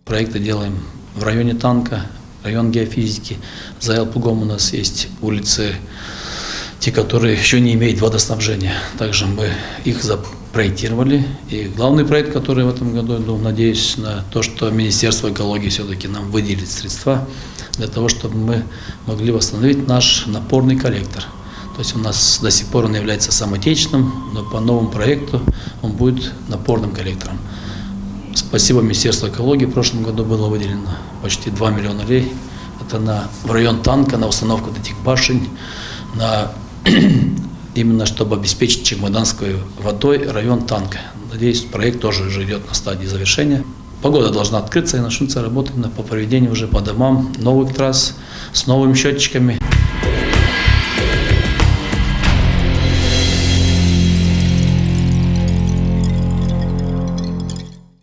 проекты делаем в районе танка, район геофизики. За Елпугом у нас есть улицы, те, которые еще не имеют водоснабжения. Также мы их запроектировали. И главный проект, который в этом году, надеюсь на то, что Министерство экологии все-таки нам выделит средства для того, чтобы мы могли восстановить наш напорный коллектор. То есть у нас до сих пор он является самотечным, но по новому проекту он будет напорным коллектором. Спасибо Министерству экологии, в прошлом году было выделено почти 2 миллиона рублей. Это в район танка, на установку этих башен, именно чтобы обеспечить чемоданской водой район танка. Надеюсь, проект тоже уже идет на стадии завершения. Погода должна открыться и начнутся работы по проведению уже по домам новых трасс с новыми счетчиками.